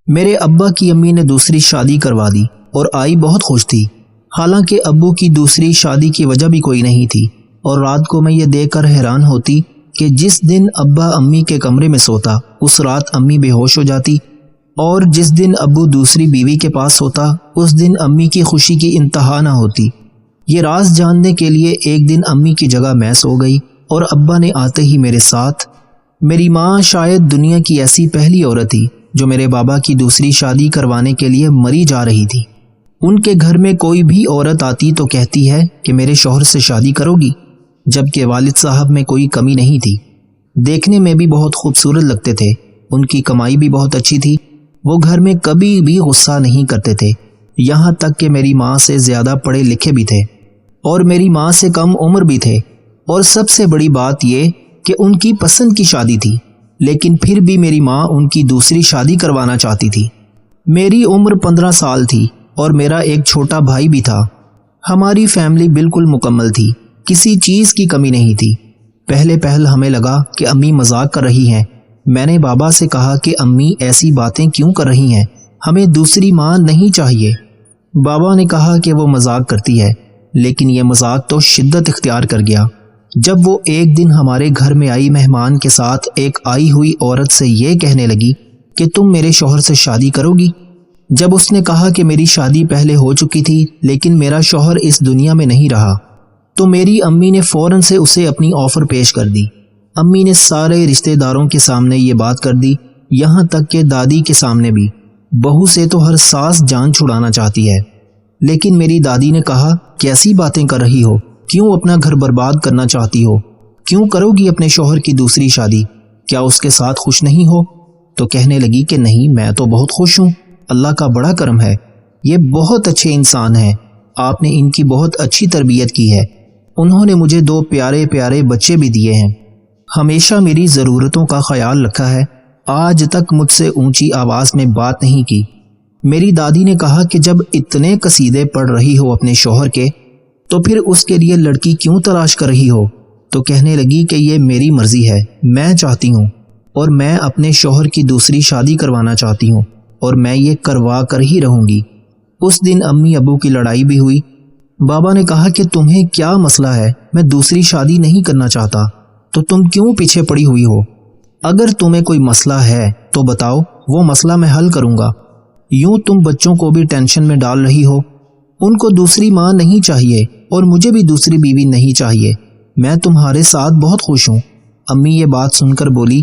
میرے ابا کی امی نے دوسری شادی کروا دی اور آئی بہت خوش تھی، حالانکہ ابو کی دوسری شادی کی وجہ بھی کوئی نہیں تھی، اور رات کو میں یہ دیکھ کر حیران ہوتی کہ جس دن ابا امی کے کمرے میں سوتا اس رات امی بے ہوش ہو جاتی، اور جس دن ابو دوسری بیوی کے پاس سوتا اس دن امی کی خوشی کی انتہا نہ ہوتی۔ یہ راز جاننے کے لیے ایک دن امی کی جگہ میں سو گئی اور ابا نے آتے ہی میرے ساتھ۔ میری ماں شاید دنیا کی ایسی پہلی عورت تھی جو میرے بابا کی دوسری شادی کروانے کے لیے مری جا رہی تھی۔ ان کے گھر میں کوئی بھی عورت آتی تو کہتی ہے کہ میرے شوہر سے شادی کرو گی، جبکہ والد صاحب میں کوئی کمی نہیں تھی، دیکھنے میں بھی بہت خوبصورت لگتے تھے، ان کی کمائی بھی بہت اچھی تھی، وہ گھر میں کبھی بھی غصہ نہیں کرتے تھے، یہاں تک کہ میری ماں سے زیادہ پڑھے لکھے بھی تھے اور میری ماں سے کم عمر بھی تھے، اور سب سے بڑی بات یہ کہ ان کی پسند کی شادی تھی، لیکن پھر بھی میری ماں ان کی دوسری شادی کروانا چاہتی تھی۔ میری عمر 15 سال تھی اور میرا ایک چھوٹا بھائی بھی تھا۔ ہماری فیملی بالکل مکمل تھی، کسی چیز کی کمی نہیں تھی۔ پہل ہمیں لگا کہ امی مذاق کر رہی ہیں۔ میں نے بابا سے کہا کہ امی ایسی باتیں کیوں کر رہی ہیں، ہمیں دوسری ماں نہیں چاہیے۔ بابا نے کہا کہ وہ مذاق کرتی ہے، لیکن یہ مذاق تو شدت اختیار کر گیا جب وہ ایک دن ہمارے گھر میں آئی مہمان کے ساتھ ایک آئی ہوئی عورت سے یہ کہنے لگی کہ تم میرے شوہر سے شادی کرو گی۔ جب اس نے کہا کہ میری شادی پہلے ہو چکی تھی لیکن میرا شوہر اس دنیا میں نہیں رہا، تو میری امی نے فوراً سے اسے اپنی آفر پیش کر دی۔ امی نے سارے رشتہ داروں کے سامنے یہ بات کر دی، یہاں تک کہ دادی کے سامنے بھی۔ بہو سے تو ہر ساس جان چھڑانا چاہتی ہے، لیکن میری دادی نے کہا کیسی باتیں کر رہی ہو، کیوں اپنا گھر برباد کرنا چاہتی ہو، کیوں کرو گی اپنے شوہر کی دوسری شادی، کیا اس کے ساتھ خوش نہیں ہو؟ تو کہنے لگی کہ نہیں، میں تو بہت خوش ہوں، اللہ کا بڑا کرم ہے، یہ بہت اچھے انسان ہیں، آپ نے ان کی بہت اچھی تربیت کی ہے، انہوں نے مجھے 2 پیارے پیارے بچے بھی دیے ہیں، ہمیشہ میری ضرورتوں کا خیال رکھا ہے، آج تک مجھ سے اونچی آواز میں بات نہیں کی۔ میری دادی نے کہا کہ جب اتنے قصیدے پڑھ رہی ہو اپنے شوہر کے تو پھر اس کے لیے لڑکی کیوں تلاش کر رہی ہو؟ تو کہنے لگی کہ یہ میری مرضی ہے، میں چاہتی ہوں اور میں اپنے شوہر کی دوسری شادی کروانا چاہتی ہوں اور میں یہ کروا کر ہی رہوں گی۔ اس دن امی ابو کی لڑائی بھی ہوئی۔ بابا نے کہا کہ تمہیں کیا مسئلہ ہے، میں دوسری شادی نہیں کرنا چاہتا، تو تم کیوں پیچھے پڑی ہوئی ہو؟ اگر تمہیں کوئی مسئلہ ہے تو بتاؤ، وہ مسئلہ میں حل کروں گا، یوں تم بچوں کو بھی ٹینشن میں ڈال رہی ہو۔ ان کو دوسری ماں نہیں چاہیے اور مجھے بھی دوسری بیوی نہیں چاہیے، میں تمہارے ساتھ بہت خوش ہوں۔ امی یہ بات سن کر بولی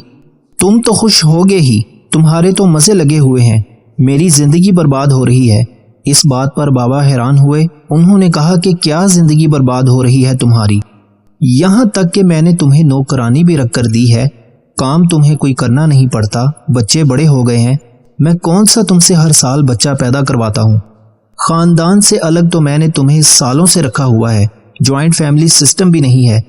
تم تو خوش ہوگے ہی، تمہارے تو مزے لگے ہوئے ہیں، میری زندگی برباد ہو رہی ہے۔ اس بات پر بابا حیران ہوئے، انہوں نے کہا کہ کیا زندگی برباد ہو رہی ہے تمہاری؟ یہاں تک کہ میں نے تمہیں نوکرانی بھی رکھ کر دی ہے، کام تمہیں کوئی کرنا نہیں پڑتا، بچے بڑے ہو گئے ہیں، میں کون سا تم سے ہر سال بچہ پیدا کرواتا ہوں؟ خاندان سے الگ تو میں نے تمہیں سالوں سے رکھا ہوا ہے، جوائنٹ فیملی سسٹم بھی نہیں ہے،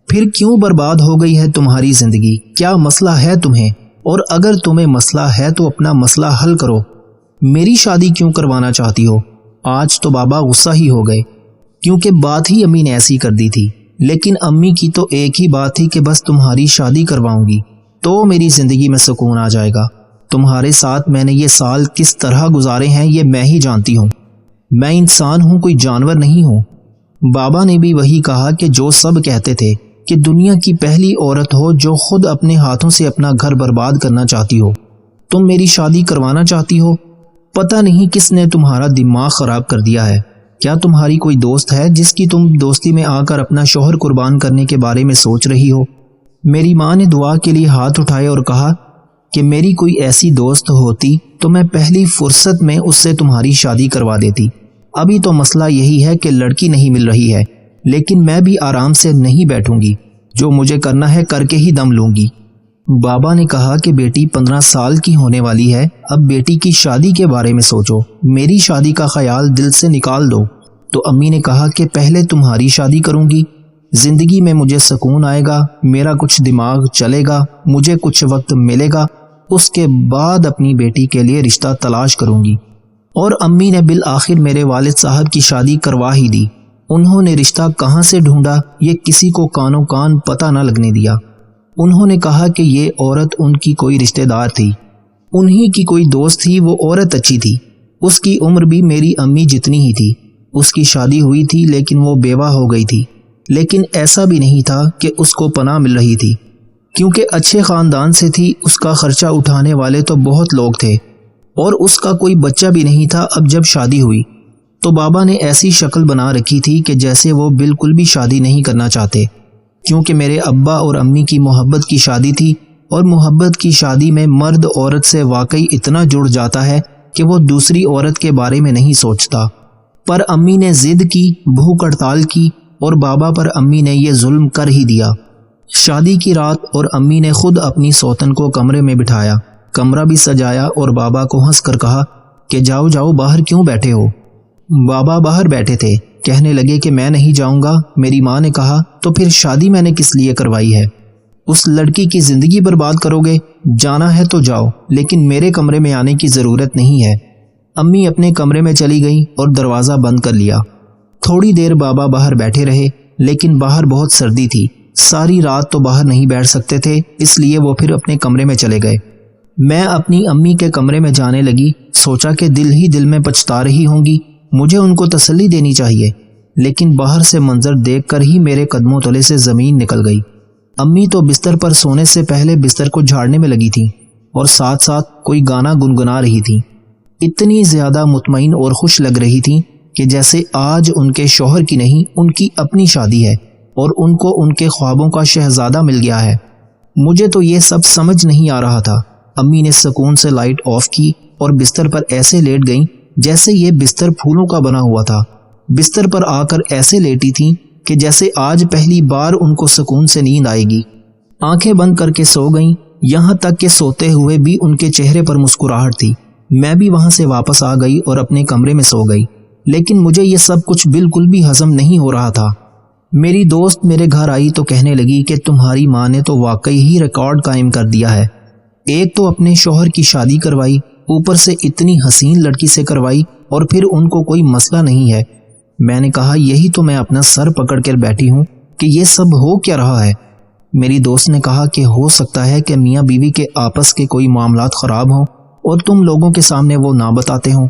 پھر کیوں برباد ہو گئی ہے تمہاری زندگی؟ کیا مسئلہ ہے تمہیں؟ اور اگر تمہیں مسئلہ ہے تو اپنا مسئلہ حل کرو، میری شادی کیوں کروانا چاہتی ہو؟ آج تو بابا غصہ ہی ہو گئے، کیونکہ بات ہی امی نے ایسی کر دی تھی، لیکن امی کی تو ایک ہی بات تھی کہ بس تمہاری شادی کرواؤں گی تو میری زندگی میں سکون آ جائے گا۔ تمہارے ساتھ میں نے یہ سال کس طرح گزارے ہیں یہ میں ہی جانتی ہوں، میں انسان ہوں، کوئی جانور نہیں ہوں۔ بابا نے بھی وہی کہا کہ جو سب کہتے تھے کہ دنیا کی پہلی عورت ہو جو خود اپنے ہاتھوں سے اپنا گھر برباد کرنا چاہتی ہو، تم میری شادی کروانا چاہتی ہو؟ پتہ نہیں کس نے تمہارا دماغ خراب کر دیا ہے، کیا تمہاری کوئی دوست ہے جس کی تم دوستی میں آ کر اپنا شوہر قربان کرنے کے بارے میں سوچ رہی ہو؟ میری ماں نے دعا کے لیے ہاتھ اٹھائے اور کہا کہ میری کوئی ایسی دوست ہوتی تو میں پہلی فرصت میں اس سے تمہاری شادی کروا دیتی۔ ابھی تو مسئلہ یہی ہے کہ لڑکی نہیں مل رہی ہے، لیکن میں بھی آرام سے نہیں بیٹھوں گی، جو مجھے کرنا ہے کر کے ہی دم لوں گی۔ بابا نے کہا کہ بیٹی 15 سال کی ہونے والی ہے، اب بیٹی کی شادی کے بارے میں سوچو، میری شادی کا خیال دل سے نکال دو۔ تو امی نے کہا کہ پہلے تمہاری شادی کروں گی، زندگی میں مجھے سکون آئے گا، میرا کچھ دماغ چلے گا، مجھے کچھ وقت ملے گا، اس کے بعد اپنی بیٹی کے لیے رشتہ تلاش کروں گی۔ اور امی نے بالآخر میرے والد صاحب کی شادی کروا ہی دی۔ انہوں نے رشتہ کہاں سے ڈھونڈا یہ کسی کو کانوں کان پتہ نہ لگنے دیا۔ انہوں نے کہا کہ یہ عورت ان کی کوئی رشتہ دار تھی، انہی کی کوئی دوست تھی، وہ عورت اچھی تھی، اس کی عمر بھی میری امی جتنی ہی تھی۔ اس کی شادی ہوئی تھی لیکن وہ بیوہ ہو گئی تھی، لیکن ایسا بھی نہیں تھا کہ اس کو پناہ مل رہی تھی، کیونکہ اچھے خاندان سے تھی۔ اس کا خرچہ اٹھانے والے تو بہت لوگ تھے، اور اس کا کوئی بچہ بھی نہیں تھا۔ اب جب شادی ہوئی تو بابا نے ایسی شکل بنا رکھی تھی کہ جیسے وہ بالکل بھی شادی نہیں کرنا چاہتے، کیونکہ میرے ابا اور امی کی محبت کی شادی تھی، اور محبت کی شادی میں مرد عورت سے واقعی اتنا جڑ جاتا ہے کہ وہ دوسری عورت کے بارے میں نہیں سوچتا۔ پر امی نے ضد کی، بھوک ہڑتال کی، اور بابا پر امی نے یہ ظلم کر ہی دیا۔ شادی کی رات اور امی نے خود اپنی سوتن کو کمرے میں بٹھایا، کمرہ بھی سجایا، اور بابا کو ہنس کر کہا کہ جاؤ جاؤ، باہر کیوں بیٹھے ہو؟ بابا باہر بیٹھے تھے، کہنے لگے کہ میں نہیں جاؤں گا۔ میری ماں نے کہا تو پھر شادی میں نے کس لیے کروائی ہے؟ اس لڑکی کی زندگی برباد کرو گے؟ جانا ہے تو جاؤ، لیکن میرے کمرے میں آنے کی ضرورت نہیں ہے۔ امی اپنے کمرے میں چلی گئیں اور دروازہ بند کر لیا۔ تھوڑی دیر بابا باہر بیٹھے رہے، لیکن باہر بہت سردی تھی، ساری رات تو باہر نہیں بیٹھ سکتے تھے، اس لیے وہ پھر اپنے کمرے میں چلے گئے۔ میں اپنی امی کے کمرے میں جانے لگی، سوچا کہ دل ہی دل میں پچھتا رہی ہوں گی، مجھے ان کو تسلی دینی چاہیے، لیکن باہر سے منظر دیکھ کر ہی میرے قدموں تلے سے زمین نکل گئی۔ امی تو بستر پر سونے سے پہلے بستر کو جھاڑنے میں لگی تھیں، اور ساتھ ساتھ کوئی گانا گنگنا رہی تھیں۔ اتنی زیادہ مطمئن اور خوش لگ رہی تھیں کہ جیسے آج ان کے شوہر کی نہیں، ان کی اپنی شادی ہے، اور ان کو ان کے خوابوں کا شہزادہ مل گیا ہے۔ مجھے تو یہ سب سمجھ نہیں آ رہا تھا۔ امی نے سکون سے لائٹ آف کی اور بستر پر ایسے لیٹ گئیں جیسے یہ بستر پھولوں کا بنا ہوا تھا۔ بستر پر آ کر ایسے لیٹی تھیں کہ جیسے آج پہلی بار ان کو سکون سے نیند آئے گی۔ آنکھیں بند کر کے سو گئیں، یہاں تک کہ سوتے ہوئے بھی ان کے چہرے پر مسکراہٹ تھی۔ میں بھی وہاں سے واپس آ گئی اور اپنے کمرے میں سو گئی، لیکن مجھے یہ سب کچھ بالکل بھی ہضم نہیں ہو رہا تھا۔ میری دوست میرے گھر آئی تو کہنے لگی کہ تمہاری ماں نے تو واقعی ہی ریکارڈ قائم کر دیا ہے۔ ایک تو اپنے شوہر کی شادی کروائی، اوپر سے اتنی حسین لڑکی سے کروائی، اور پھر ان کو کوئی مسئلہ نہیں ہے۔ میں نے کہا یہی تو میں اپنا سر پکڑ کر بیٹھی ہوں کہ یہ سب ہو کیا رہا ہے۔ میری دوست نے کہا کہ ہو سکتا ہے کہ میاں بیوی کے آپس کے کوئی معاملات خراب ہوں اور تم لوگوں کے سامنے وہ نہ بتاتے ہوں۔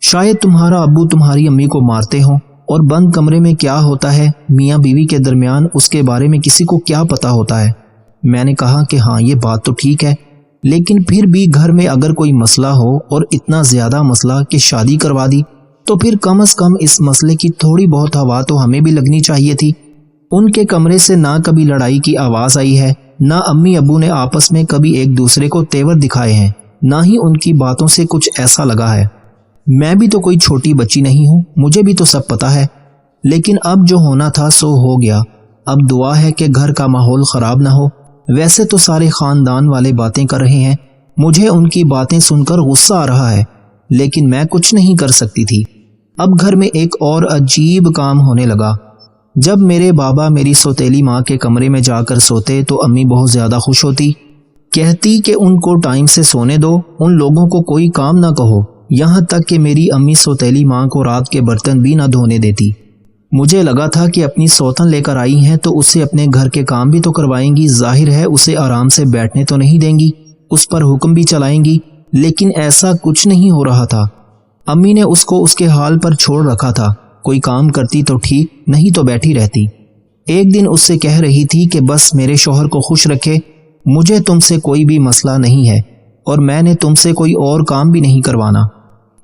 شاید تمہارا ابو تمہاری امی کو مارتے ہوں، اور بند کمرے میں کیا ہوتا ہے میاں بیوی کے درمیان اس کے بارے میں کسی کو کیا پتا ہوتا ہے۔ میں نے کہا کہ ہاں یہ بات تو ٹھیک ہے، لیکن پھر بھی گھر میں اگر کوئی مسئلہ ہو اور اتنا زیادہ مسئلہ کہ شادی کروا دی، تو پھر کم از کم اس مسئلے کی تھوڑی بہت ہوا تو ہمیں بھی لگنی چاہیے تھی۔ ان کے کمرے سے نہ کبھی لڑائی کی آواز آئی ہے، نہ امی ابو نے آپس میں کبھی ایک دوسرے کو تیور دکھائے ہیں، نہ ہی ان کی باتوں سے کچھ ایسا لگا ہے۔ میں بھی تو کوئی چھوٹی بچی نہیں ہوں، مجھے بھی تو سب پتا ہے، لیکن اب جو ہونا تھا سو ہو گیا۔ اب دعا ہے کہ گھر کا ماحول خراب نہ ہو۔ ویسے تو سارے خاندان والے باتیں کر رہے ہیں، مجھے ان کی باتیں سن کر غصہ آ رہا ہے، لیکن میں کچھ نہیں کر سکتی تھی۔ اب گھر میں ایک اور عجیب کام ہونے لگا۔ جب میرے بابا میری سوتیلی ماں کے کمرے میں جا کر سوتے تو امی بہت زیادہ خوش ہوتی، کہتی کہ ان کو ٹائم سے سونے دو، ان لوگوں کو کوئی کام نہ کہو، یہاں تک کہ میری امی سوتیلی ماں کو رات کے برتن بھی نہ دھونے دیتی۔ مجھے لگا تھا کہ اپنی سوتن لے کر آئی ہیں تو اسے اپنے گھر کے کام بھی تو کروائیں گی، ظاہر ہے اسے آرام سے بیٹھنے تو نہیں دیں گی، اس پر حکم بھی چلائیں گی، لیکن ایسا کچھ نہیں ہو رہا تھا۔ امی نے اس کو اس کے حال پر چھوڑ رکھا تھا، کوئی کام کرتی تو ٹھیک، نہیں تو بیٹھی رہتی۔ ایک دن اس سے کہہ رہی تھی کہ بس میرے شوہر کو خوش رکھے، مجھے تم سے کوئی بھی مسئلہ نہیں ہے، اور میں نے تم سے کوئی اور کام بھی نہیں کروانا۔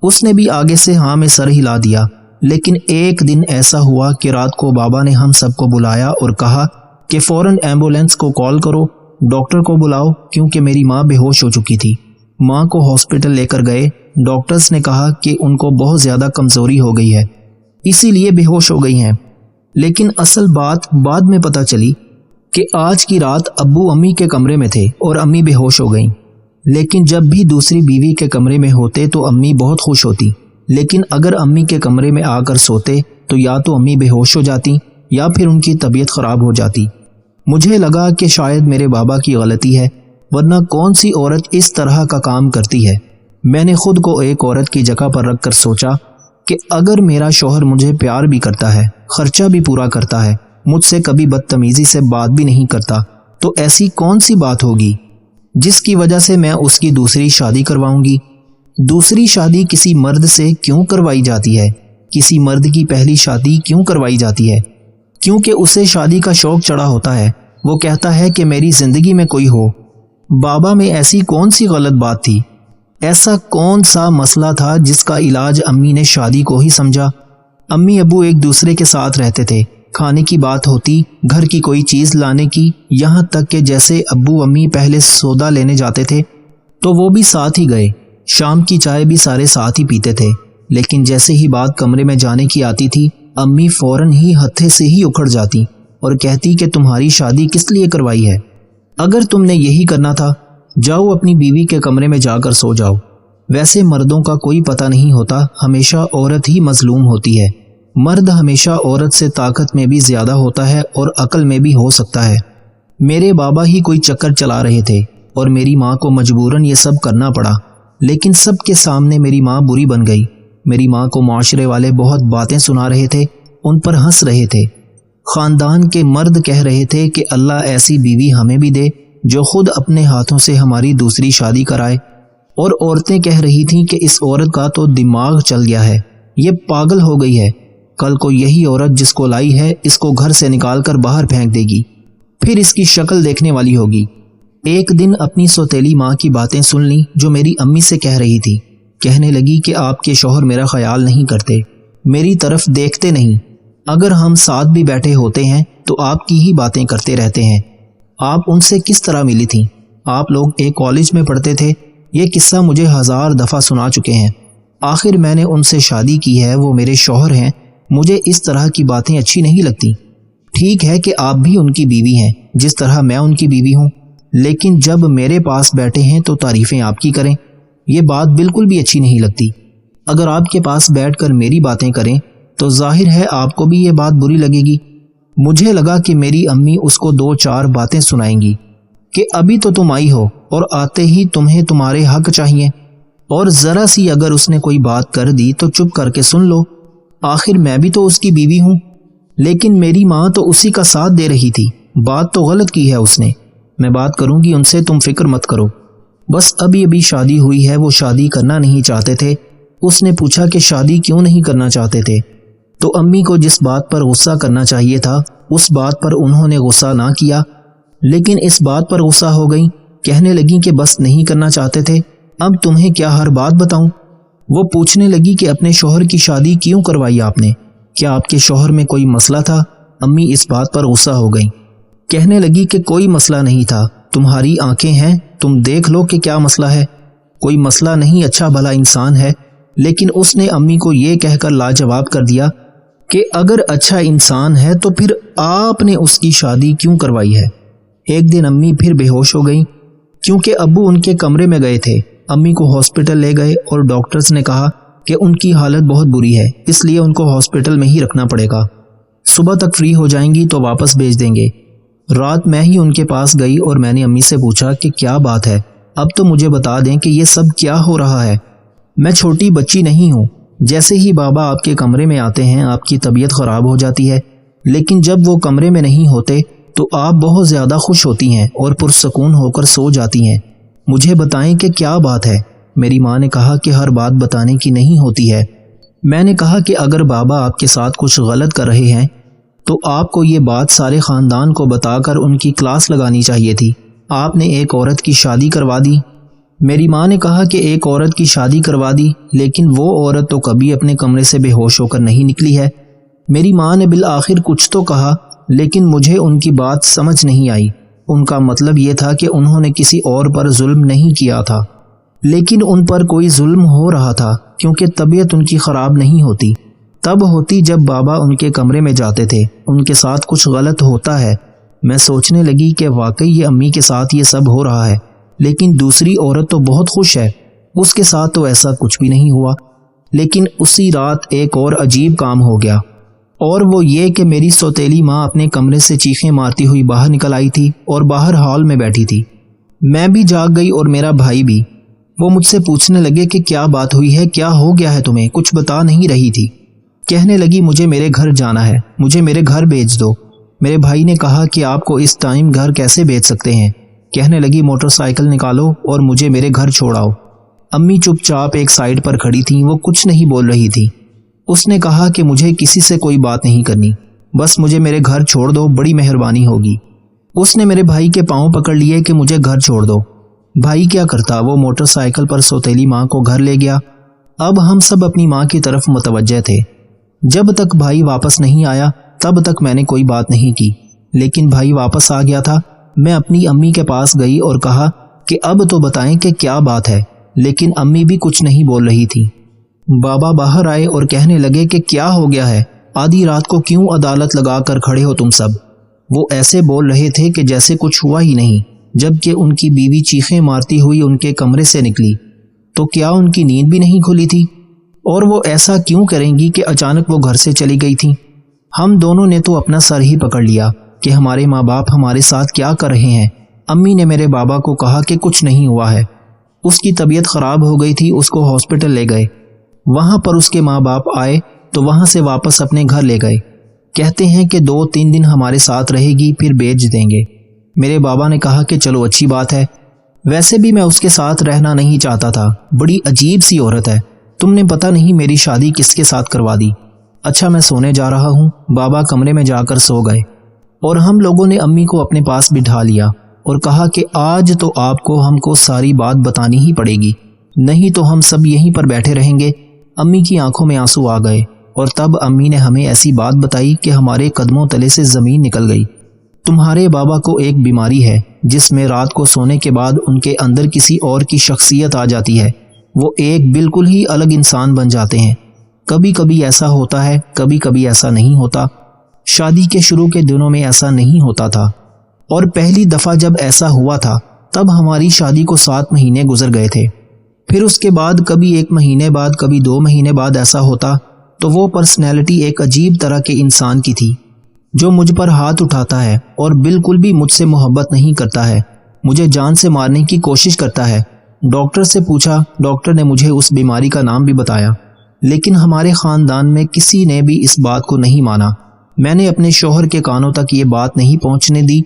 اس نے بھی آگے سے ہاں میں سر ہلا دیا، لیکن ایک دن ایسا ہوا کہ رات کو بابا نے ہم سب کو بلایا اور کہا کہ فوراً ایمبولینس کو کال کرو، ڈاکٹر کو بلاؤ، کیونکہ میری ماں بے ہوش ہو چکی تھی۔ ماں کو ہاسپٹل لے کر گئے، ڈاکٹرز نے کہا کہ ان کو بہت زیادہ کمزوری ہو گئی ہے، اسی لیے بے ہوش ہو گئی ہیں۔ لیکن اصل بات بعد میں پتہ چلی کہ آج کی رات ابو امی کے کمرے میں تھے اور امی بے ہوش ہو گئیں۔ لیکن جب بھی دوسری بیوی کے کمرے میں ہوتے تو امی بہت خوش ہوتی، لیکن اگر امی کے کمرے میں آ کر سوتے تو یا تو امی بے ہوش ہو جاتی یا پھر ان کی طبیعت خراب ہو جاتی۔ مجھے لگا کہ شاید میرے بابا کی غلطی ہے، ورنہ کون سی عورت اس طرح کا کام کرتی ہے۔ میں نے خود کو ایک عورت کی جگہ پر رکھ کر سوچا کہ اگر میرا شوہر مجھے پیار بھی کرتا ہے، خرچہ بھی پورا کرتا ہے، مجھ سے کبھی بدتمیزی سے بات بھی نہیں کرتا، تو ایسی کون سی بات ہوگی؟ جس کی وجہ سے میں اس کی دوسری شادی کرواؤں گی۔ دوسری شادی کسی مرد سے کیوں کروائی جاتی ہے؟ کسی مرد کی پہلی شادی کیوں کروائی جاتی ہے؟ کیونکہ اسے شادی کا شوق چڑھا ہوتا ہے، وہ کہتا ہے کہ میری زندگی میں کوئی ہو۔ بابا میں ایسی کون سی غلط بات تھی؟ ایسا کون سا مسئلہ تھا جس کا علاج امی نے شادی کو ہی سمجھا؟ امی ابو ایک دوسرے کے ساتھ رہتے تھے، کھانے کی بات ہوتی، گھر کی کوئی چیز لانے کی، یہاں تک کہ جیسے ابو امی پہلے سودا لینے جاتے تھے تو وہ بھی ساتھ ہی گئے، شام کی چائے بھی سارے ساتھ ہی پیتے تھے، لیکن جیسے ہی بات کمرے میں جانے کی آتی تھی امی فوراً ہی ہتھے سے ہی اکھڑ جاتی اور کہتی کہ تمہاری شادی کس لیے کروائی ہے؟ اگر تم نے یہی کرنا تھا جاؤ اپنی بیوی کے کمرے میں جا کر سو جاؤ۔ ویسے مردوں کا کوئی پتہ نہیں ہوتا، ہمیشہ عورت ہی مظلوم ہوتی ہے۔ مرد ہمیشہ عورت سے طاقت میں بھی زیادہ ہوتا ہے اور عقل میں بھی ہو سکتا ہے۔ میرے بابا ہی کوئی چکر چلا رہے تھے اور میری ماں کو مجبوراً یہ سب کرنا پڑا، لیکن سب کے سامنے میری ماں بری بن گئی۔ میری ماں کو معاشرے والے بہت باتیں سنا رہے تھے، ان پر ہنس رہے تھے۔ خاندان کے مرد کہہ رہے تھے کہ اللہ ایسی بیوی ہمیں بھی دے جو خود اپنے ہاتھوں سے ہماری دوسری شادی کرائے، اور عورتیں کہہ رہی تھیں کہ اس عورت کا تو دماغ چل گیا ہے، یہ پاگل ہو گئی ہے، کل کو یہی عورت جس کو لائی ہے اس کو گھر سے نکال کر باہر پھینک دے گی، پھر اس کی شکل دیکھنے والی ہوگی۔ ایک دن اپنی سوتیلی ماں کی باتیں سن لی جو میری امی سے کہہ رہی تھی، کہنے لگی کہ آپ کے شوہر میرا خیال نہیں کرتے، میری طرف دیکھتے نہیں، اگر ہم ساتھ بھی بیٹھے ہوتے ہیں تو آپ کی ہی باتیں کرتے رہتے ہیں۔ آپ ان سے کس طرح ملی تھیں؟ آپ لوگ ایک کالج میں پڑھتے تھے، یہ قصہ مجھے 1000 دفعہ سنا چکے ہیں۔ آخر میں نے ان سے شادی کی ہے، وہ میرے شوہر ہیں، مجھے اس طرح کی باتیں اچھی نہیں لگتی۔ ٹھیک ہے کہ آپ بھی ان کی بیوی ہیں جس طرح میں ان کی بیوی ہوں، لیکن جب میرے پاس بیٹھے ہیں تو تعریفیں آپ کی کریں، یہ بات بالکل بھی اچھی نہیں لگتی۔ اگر آپ کے پاس بیٹھ کر میری باتیں کریں تو ظاہر ہے آپ کو بھی یہ بات بری لگے گی۔ مجھے لگا کہ میری امی اس کو 2-4 باتیں سنائیں گی کہ ابھی تو تم آئی ہو اور آتے ہی تمہیں تمہارے حق چاہیے، اور ذرا سی اگر اس نے کوئی بات کر دی تو چپ کر کے سن لو، آخر میں بھی تو اس کی بیوی ہوں۔ لیکن میری ماں تو اسی کا ساتھ دے رہی تھی، بات تو غلط کی ہے اس نے، میں بات کروں گی ان سے، تم فکر مت کرو۔ بس ابھی شادی ہوئی ہے، وہ شادی کرنا نہیں چاہتے تھے۔ اس نے پوچھا کہ شادی کیوں نہیں کرنا چاہتے تھے، تو امی کو جس بات پر غصہ کرنا چاہیے تھا اس بات پر انہوں نے غصہ نہ کیا، لیکن اس بات پر غصہ ہو گئیں، کہنے لگیں کہ بس نہیں کرنا چاہتے تھے، اب تمہیں کیا ہر بات بتاؤں؟ وہ پوچھنے لگی کہ اپنے شوہر کی شادی کیوں کروائی آپ نے؟ کیا آپ کے شوہر میں کوئی مسئلہ تھا؟ امی اس بات پر غصہ ہو گئیں، کہنے لگی کہ کوئی مسئلہ نہیں تھا، تمہاری آنکھیں ہیں، تم دیکھ لو کہ کیا مسئلہ ہے، کوئی مسئلہ نہیں، اچھا بھلا انسان ہے۔ لیکن اس نے امی کو یہ کہہ کر لاجواب کر دیا کہ اگر اچھا انسان ہے تو پھر آپ نے اس کی شادی کیوں کروائی ہے؟ ایک دن امی پھر بے ہوش ہو گئیں کیونکہ ابو ان کے کمرے میں گئے تھے۔ امی کو ہاسپٹل لے گئے اور ڈاکٹرز نے کہا کہ ان کی حالت بہت بری ہے، اس لیے ان کو ہاسپٹل میں ہی رکھنا پڑے گا، صبح تک فری ہو جائیں گی تو واپس بھیج دیں گے۔ رات میں ہی ان کے پاس گئی اور میں نے امی سے پوچھا کہ کیا بات ہے، اب تو مجھے بتا دیں کہ یہ سب کیا ہو رہا ہے، میں چھوٹی بچی نہیں ہوں، جیسے ہی بابا آپ کے کمرے میں آتے ہیں آپ کی طبیعت خراب ہو جاتی ہے، لیکن جب وہ کمرے میں نہیں ہوتے تو آپ بہت زیادہ خوش ہوتی ہیں اور پرسکون ہو کر سو جاتی ہیں، مجھے بتائیں کہ کیا بات ہے۔ میری ماں نے کہا کہ ہر بات بتانے کی نہیں ہوتی ہے۔ میں نے کہا کہ اگر بابا آپ کے ساتھ کچھ غلط کر رہے ہیں تو آپ کو یہ بات سارے خاندان کو بتا کر ان کی کلاس لگانی چاہیے تھی، آپ نے ایک عورت کی شادی کروا دی۔ میری ماں نے کہا کہ ایک عورت کی شادی کروا دی، لیکن وہ عورت تو کبھی اپنے کمرے سے بے ہوش ہو کر نہیں نکلی ہے۔ میری ماں نے بالآخر کچھ تو کہا، لیکن مجھے ان کی بات سمجھ نہیں آئی۔ ان کا مطلب یہ تھا کہ انہوں نے کسی اور پر ظلم نہیں کیا تھا، لیکن ان پر کوئی ظلم ہو رہا تھا کیونکہ طبیعت ان کی خراب نہیں ہوتی، تب ہوتی جب بابا ان کے کمرے میں جاتے تھے، ان کے ساتھ کچھ غلط ہوتا ہے۔ میں سوچنے لگی کہ واقعی یہ امی کے ساتھ یہ سب ہو رہا ہے، لیکن دوسری عورت تو بہت خوش ہے، اس کے ساتھ تو ایسا کچھ بھی نہیں ہوا۔ لیکن اسی رات ایک اور عجیب کام ہو گیا، اور وہ یہ کہ میری سوتیلی ماں اپنے کمرے سے چیخیں مارتی ہوئی باہر نکل آئی تھی اور باہر ہال میں بیٹھی تھی۔ میں بھی جاگ گئی اور میرا بھائی بھی۔ وہ مجھ سے پوچھنے لگے کہ کیا بات ہوئی ہے، کیا ہو گیا ہے تمہیں، کچھ بتا نہیں رہی تھی۔ کہنے لگی مجھے میرے گھر جانا ہے، مجھے میرے گھر بھیج دو۔ میرے بھائی نے کہا کہ آپ کو اس ٹائم گھر کیسے بھیج سکتے ہیں، کہنے لگی موٹر سائیکل نکالو اور مجھے میرے گھر چھوڑاؤ۔ امی چپ چاپ ایک سائیڈ پر کھڑی تھیں، وہ کچھ نہیں بول رہی تھی۔ اس نے کہا کہ مجھے کسی سے کوئی بات نہیں کرنی، بس مجھے میرے گھر چھوڑ دو، بڑی مہربانی ہوگی۔ اس نے میرے بھائی کے پاؤں پکڑ لیے کہ مجھے گھر چھوڑ دو۔ بھائی کیا کرتا، وہ موٹر سائیکل پر سوتیلی ماں کو گھر لے گیا۔ اب ہم سب اپنی ماں کی طرف متوجہ تھے۔ جب تک بھائی واپس نہیں آیا تب تک میں نے کوئی بات نہیں کی، لیکن بھائی واپس آ گیا تھا۔ میں اپنی امی کے پاس گئی اور کہا کہ اب تو بتائیں کہ کیا بات ہے، لیکن امی بھی کچھ نہیں بول رہی تھی۔ بابا باہر آئے اور کہنے لگے کہ کیا ہو گیا ہے، آدھی رات کو کیوں عدالت لگا کر کھڑے ہو تم سب؟ وہ ایسے بول رہے تھے کہ جیسے کچھ ہوا ہی نہیں، جبکہ ان کی بیوی چیخیں مارتی ہوئی ان کے کمرے سے نکلی۔ تو کیا ان کی نیند بھی نہیں کھلی تھی؟ اور وہ ایسا کیوں کریں گی کہ اچانک وہ گھر سے چلی گئی تھیں؟ ہم دونوں نے تو اپنا سر ہی پکڑ لیا کہ ہمارے ماں باپ ہمارے ساتھ کیا کر رہے ہیں۔ امی نے میرے بابا کو کہا کہ کچھ نہیں ہوا ہے، اس کی طبیعت خراب ہو گئی تھی، اس کو ہاسپٹل لے گئے۔ وہاں پر اس کے ماں باپ آئے تو وہاں سے واپس اپنے گھر لے گئے، کہتے ہیں کہ 2-3 دن ہمارے ساتھ رہے گی پھر بیچ دیں گے۔ میرے بابا نے کہا کہ چلو اچھی بات ہے، ویسے بھی میں اس کے ساتھ رہنا نہیں چاہتا تھا، بڑی عجیب سی عورت ہے، تم نے پتہ نہیں میری شادی کس کے ساتھ کروا دی۔ اچھا میں سونے جا رہا ہوں۔ بابا کمرے میں جا کر سو گئے اور ہم لوگوں نے امی کو اپنے پاس بٹھا لیا اور کہا کہ آج تو آپ کو ہم کو ساری بات بتانی ہی پڑے گی، نہیں تو ہم سب یہیں پر بیٹھے رہیں گے۔ امی کی آنکھوں میں آنسو آ گئے اور تب امی نے ہمیں ایسی بات بتائی کہ ہمارے قدموں تلے سے زمین نکل گئی۔ تمہارے بابا کو ایک بیماری ہے جس میں رات کو سونے کے بعد ان کے اندر کسی اور کی شخصیت آ جاتی ہے، وہ ایک بالکل ہی الگ انسان بن جاتے ہیں۔ کبھی کبھی ایسا ہوتا ہے، کبھی کبھی ایسا نہیں ہوتا۔ شادی کے شروع کے دنوں میں ایسا نہیں ہوتا تھا، اور پہلی دفعہ جب ایسا ہوا تھا تب ہماری شادی کو 7 مہینے گزر گئے تھے۔ پھر اس کے بعد کبھی 1 مہینے بعد، کبھی 2 مہینے بعد ایسا ہوتا تو وہ پرسنالٹی ایک عجیب طرح کے انسان کی تھی جو مجھ پر ہاتھ اٹھاتا ہے اور بالکل بھی مجھ سے محبت نہیں کرتا ہے، مجھے جان سے مارنے کی کوشش کرتا ہے۔ ڈاکٹر سے پوچھا، ڈاکٹر نے مجھے اس بیماری کا نام بھی بتایا، لیکن ہمارے خاندان میں کسی نے بھی اس بات کو نہیں مانا۔ میں نے اپنے شوہر کے کانوں تک یہ بات نہیں پہنچنے دی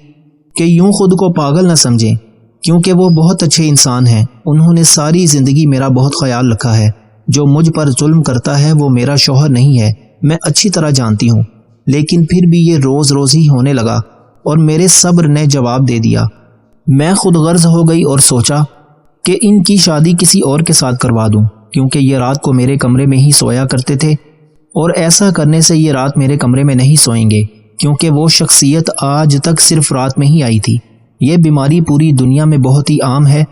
کہ یوں خود کو پاگل نہ سمجھیں، کیونکہ وہ بہت اچھے انسان ہیں، انہوں نے ساری زندگی میرا بہت خیال رکھا ہے۔ جو مجھ پر ظلم کرتا ہے وہ میرا شوہر نہیں ہے، میں اچھی طرح جانتی ہوں، لیکن پھر بھی یہ روز روز ہی ہونے لگا اور میرے صبر نے جواب دے دیا۔ میں خود غرض ہو گئی اور سوچا کہ ان کی شادی کسی اور کے ساتھ کروا دوں، کیونکہ یہ رات کو میرے کمرے میں ہی سویا کرتے تھے، اور ایسا کرنے سے یہ رات میرے کمرے میں نہیں سوئیں گے، کیونکہ وہ شخصیت آج تک صرف رات میں ہی آئی تھی۔ یہ بیماری پوری دنیا میں بہت ہی عام ہے،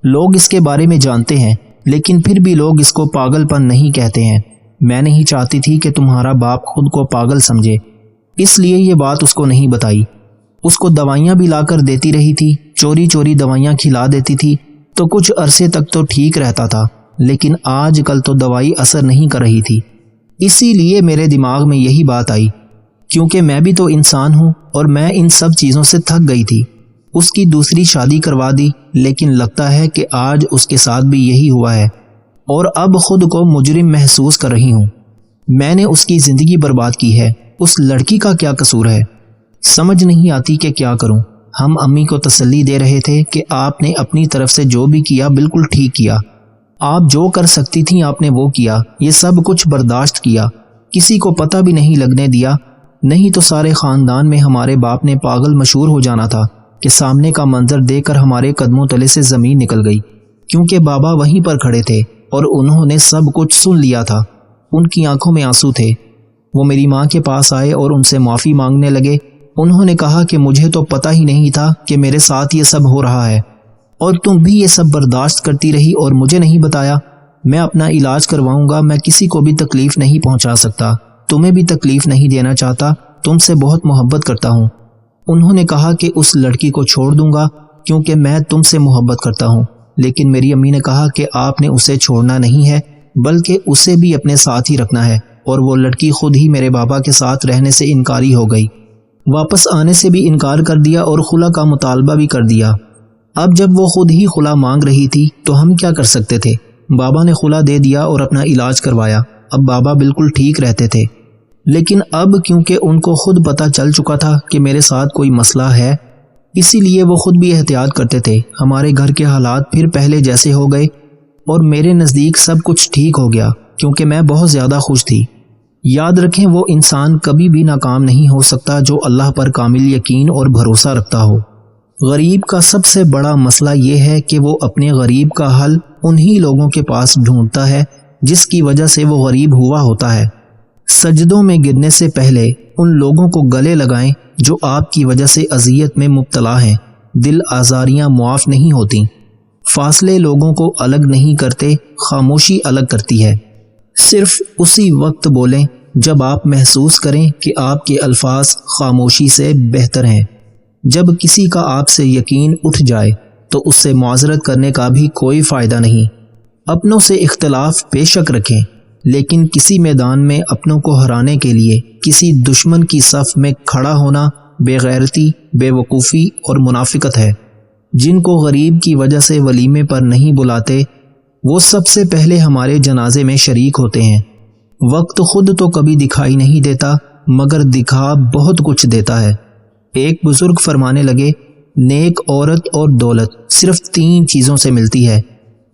لوگ اس کے بارے میں جانتے ہیں، لیکن پھر بھی لوگ اس کو پاگل پن نہیں کہتے ہیں۔ میں نہیں چاہتی تھی کہ تمہارا باپ خود کو پاگل سمجھے، اس لیے یہ بات اس کو نہیں بتائی۔ اس کو دوائیاں بھی لا کر دیتی رہی تھی، چوری چوری دوائیاں کھلا دیتی تھی تو کچھ عرصے تک تو ٹھیک رہتا تھا، لیکن آج کل تو دوائی اثر نہیں کر رہی تھی۔ اسی لیے میرے دماغ میں یہی بات آئی، کیونکہ میں بھی تو انسان ہوں اور میں ان سب چیزوں سے تھک گئی تھی۔ اس کی دوسری شادی کروا دی، لیکن لگتا ہے کہ آج اس کے ساتھ بھی یہی ہوا ہے، اور اب خود کو مجرم محسوس کر رہی ہوں۔ میں نے اس کی زندگی برباد کی ہے، اس لڑکی کا کیا قصور ہے؟ سمجھ نہیں آتی کہ کیا کروں۔ ہم امی کو تسلی دے رہے تھے کہ آپ نے اپنی طرف سے جو بھی کیا بالکل ٹھیک کیا، آپ جو کر سکتی تھیں آپ نے وہ کیا، یہ سب کچھ برداشت کیا، کسی کو پتہ بھی نہیں لگنے دیا، نہیں تو سارے خاندان میں ہمارے باپ نے پاگل مشہور ہو جانا تھا کہ سامنے کا منظر دیکھ کر ہمارے قدموں تلے سے زمین نکل گئی، کیونکہ بابا وہیں پر کھڑے تھے اور انہوں نے سب کچھ سن لیا تھا۔ ان کی آنکھوں میں آنسو تھے۔ وہ میری ماں کے پاس آئے اور ان سے معافی مانگنے لگے۔ انہوں نے کہا کہ مجھے تو پتہ ہی نہیں تھا کہ میرے ساتھ یہ سب ہو رہا ہے، اور تم بھی یہ سب برداشت کرتی رہی اور مجھے نہیں بتایا۔ میں اپنا علاج کرواؤں گا، میں کسی کو بھی تکلیف نہیں پہنچا سکتا، تمہیں بھی تکلیف نہیں دینا چاہتا، تم سے بہت محبت کرتا ہوں۔ انہوں نے کہا کہ اس لڑکی کو چھوڑ دوں گا کیونکہ میں تم سے محبت کرتا ہوں، لیکن میری امی نے کہا کہ آپ نے اسے چھوڑنا نہیں ہے بلکہ اسے بھی اپنے ساتھ ہی رکھنا ہے، اور وہ لڑکی خود ہی میرے بابا کے ساتھ رہنے سے انکاری ہو گئی، واپس آنے سے بھی انکار کر دیا اور خلا کا مطالبہ بھی کر دیا۔ اب جب وہ خود ہی خلا مانگ رہی تھی تو ہم کیا کر سکتے تھے؟ بابا نے خلا دے دیا اور اپنا علاج کروایا۔ اب بابا بالکل ٹھیک رہتے تھے، لیکن اب کیونکہ ان کو خود پتہ چل چکا تھا کہ میرے ساتھ کوئی مسئلہ ہے، اسی لیے وہ خود بھی احتیاط کرتے تھے۔ ہمارے گھر کے حالات پھر پہلے جیسے ہو گئے اور میرے نزدیک سب کچھ ٹھیک ہو گیا کیونکہ میں بہت زیادہ خوش تھی۔ یاد رکھیں وہ انسان کبھی بھی ناکام نہیں ہو سکتا جو اللہ پر کامل یقین اور بھروسہ رکھتا ہو۔ غریب کا سب سے بڑا مسئلہ یہ ہے کہ وہ اپنے غریب کا حل انہی لوگوں کے پاس ڈھونڈتا ہے جس کی وجہ سے وہ غریب ہوا ہوتا ہے۔ سجدوں میں گرنے سے پہلے ان لوگوں کو گلے لگائیں جو آپ کی وجہ سے اذیت میں مبتلا ہیں۔ دل آزاریاں معاف نہیں ہوتیں۔ فاصلے لوگوں کو الگ نہیں کرتے، خاموشی الگ کرتی ہے۔ صرف اسی وقت بولیں جب آپ محسوس کریں کہ آپ کے الفاظ خاموشی سے بہتر ہیں۔ جب کسی کا آپ سے یقین اٹھ جائے تو اس سے معذرت کرنے کا بھی کوئی فائدہ نہیں۔ اپنوں سے اختلاف بے شک رکھیں، لیکن کسی میدان میں اپنوں کو ہرانے کے لیے کسی دشمن کی صف میں کھڑا ہونا بے غیرتی، بے وقوفی اور منافقت ہے۔ جن کو غریب کی وجہ سے ولیمے پر نہیں بلاتے وہ سب سے پہلے ہمارے جنازے میں شریک ہوتے ہیں۔ وقت خود تو کبھی دکھائی نہیں دیتا مگر دکھا بہت کچھ دیتا ہے۔ ایک بزرگ فرمانے لگے، نیک عورت اور دولت صرف 3 چیزوں سے ملتی ہے۔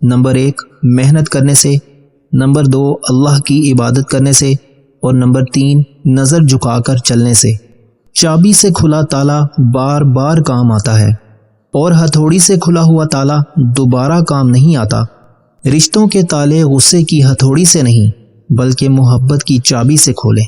نمبر 1 محنت کرنے سے، نمبر 2 اللہ کی عبادت کرنے سے، اور نمبر 3 نظر جھکا کر چلنے سے۔ چابی سے کھلا تالا بار بار کام آتا ہے اور ہتھوڑی سے کھلا ہوا تالا دوبارہ کام نہیں آتا۔ رشتوں کے تالے غصے کی ہتھوڑی سے نہیں بلکہ محبت کی چابی سے کھولیں۔